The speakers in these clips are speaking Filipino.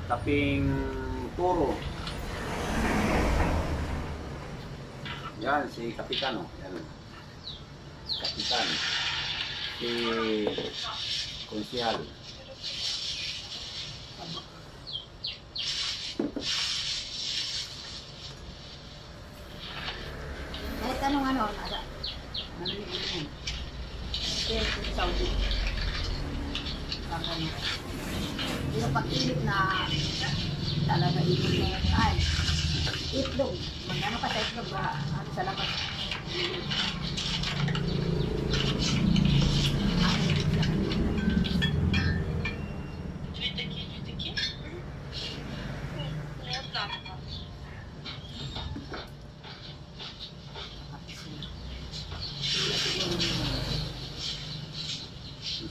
Taping puro. Yan, si Kapitan. Yan. Kapitan. Si Konsihal. Kahit anong ano, nasa. Saudi. Yung pag-init na talaga ikot na yan. Ay, itlog. Magkano ka sa itlog ba? Ano sa labas?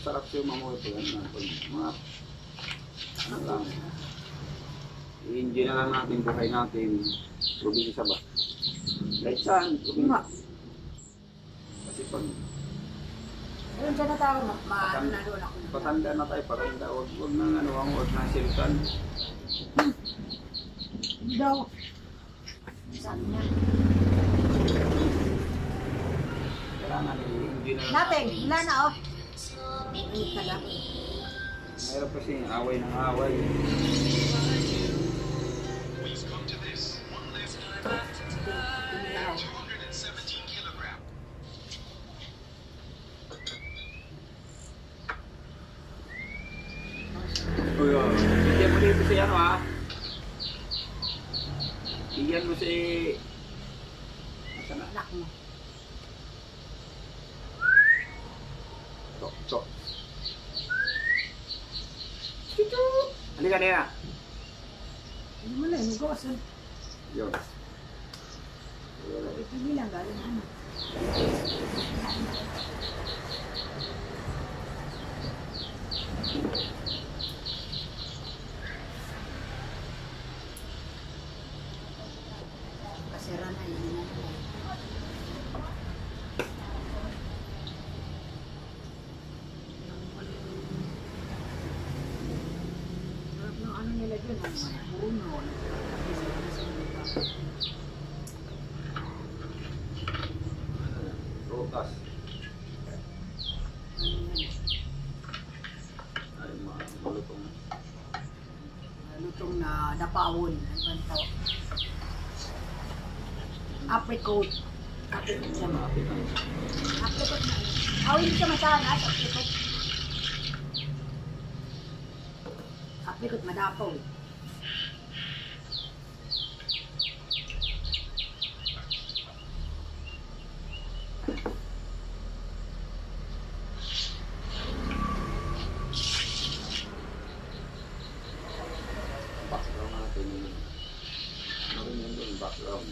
Sarap siya mamuhay po yan. Ano lang. I-enjoy na lang natin buhay natin. Probinsya ba? Kahit saan, probinsya. Kasi pag Ayun, dyan na tao, naloon ako. patanda na tayo, patanda. Huwag na huwag na silitan. Hindi daw. Sabi niya. Kailangan i-enjoy na lang Nating, natin. wala na oh. Init na lang. Mayroon kasi away ng away. Bigyan mo dito si ano ha? Bigyan mo si... Nasaan na? Anak mo. Tok. Halika na yan. Hindi mo lang, negosyo. Yun. Ito bilang galing ano. Kasira na yun. Ano nila dyan? Puno. Rotas. Ay, malutong. Lutong na dapawon. Ano ba ito? Apricot. Apricot siya mo. Apricot na. Hindi siya matanas. Apricot. Apricot madapaw. Background natin yun. Ano rin yun yung background.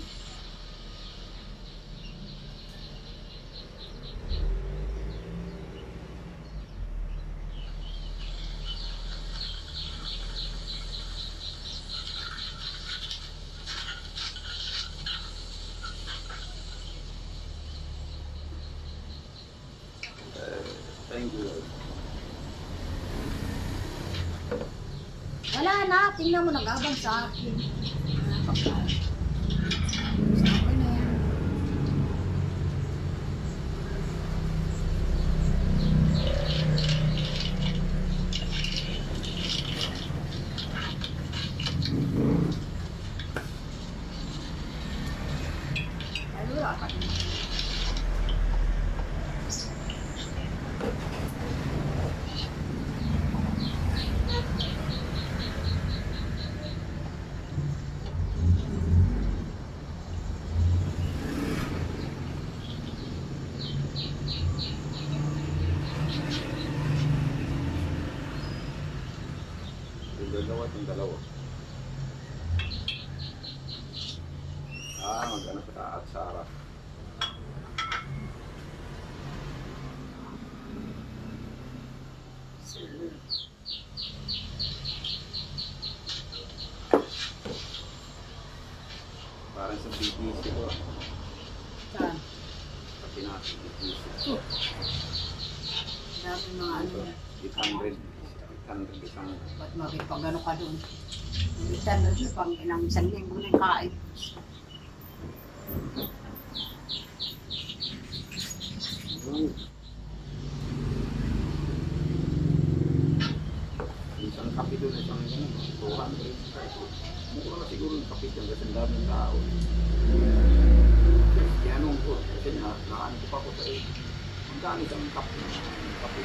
Thank you. Wala na. Tingnan mo nag-abang sa akin. Kapal. Sa akin na yan. Lalo, gagawa itong dalawa. Magano sa taat sa harap. Parang sa BTC ko. Saan? Pati natin BTC. Dami mga ano. 800 isang. Ba't makipag-ano ka doon? Ibitan na siya pang ilang isang linggo na kain. Isang kape doon, isang 200. Mura na siguro yung kape dyan kasi ang daming tao. Kaya nung po, kasi nakaan ko pa ko sa iyo. Magkano isang kape na kape?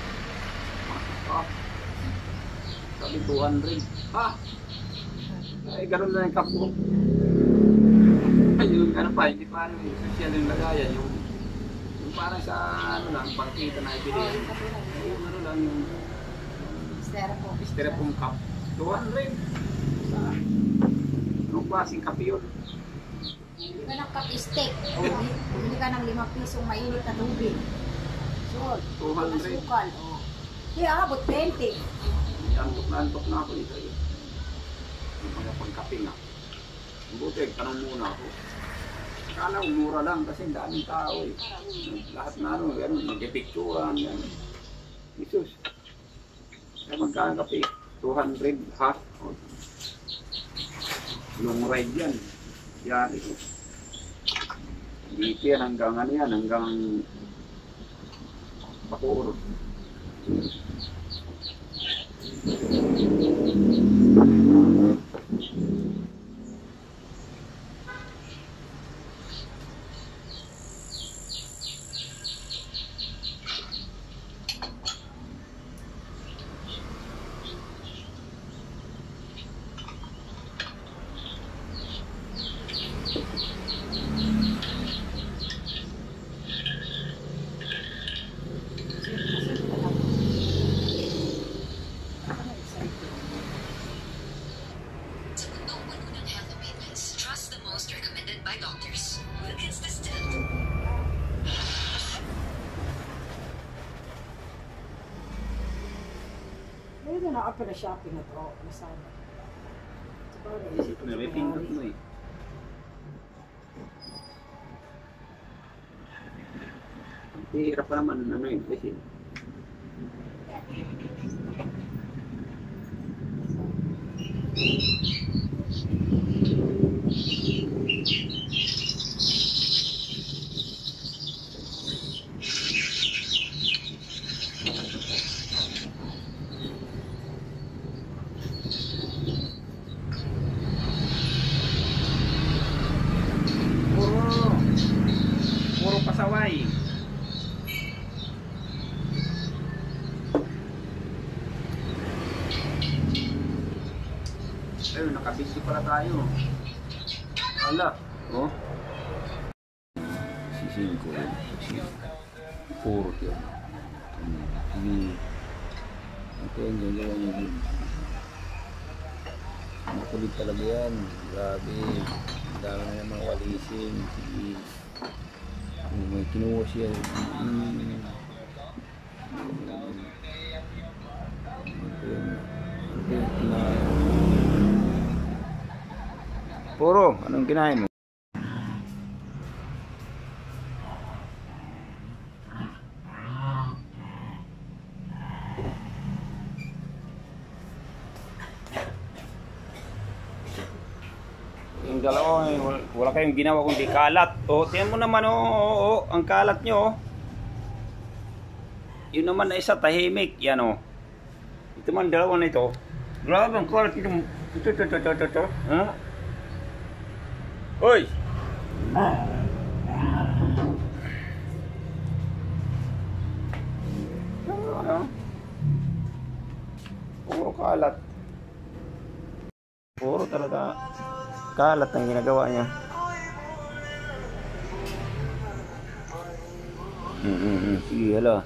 Sabi 200. Ha? Ay, gano'n na yung cup ko. Ay, yung ano pa, hindi pa yung social yung lagayan. Yung parang sa ano lang, pangkita na ibili. Yung ano lang, yung styrofoam cup. 200. Sa anong klaseng kape yun? Bili ka ng kape steak. Bili ka ng 5 pisong mainit na tubig. So, 200. Sukal. Kaya abot 20. Antok na ako nito. Yung mga pangkape nga. Buti, tanong muna ako. Akala ko mura lang kasi daming tao eh. Lahat na ano, nagpipicturan, yan. Isus. Kaya magkano kape? 200 half. Long ride yan. Yan ito. Dito yan hanggang ano yan, hanggang Bacoor. Ito na ako na shopping na to. Masama. Isip na, may pindot mo eh. Hirap pa naman ano yun kasi. Puro pasaway. Ayun, nakabisi pala tayo. Ala, oh. Si 5 yan. Si 4 yan. Ini. Ito yung gagawin niya din. Makulit talaga yan. Grabe. Ang dami na yung mga walisin. Sige. May kinuha siya. Puro, anong kinain mo? Yung dalawa, wala kayong ginawa kundi kalat. O, tingnan mo naman, ang kalat nyo. Yun naman na isa, tahimik. Yan o. Ito man, dalawa na ito. Grabe, ang kalat ito. Ito. Ha? Hoy! Ano? Puro kalat. Puro talaga kalat ang ginagawa niya. Sige, hala.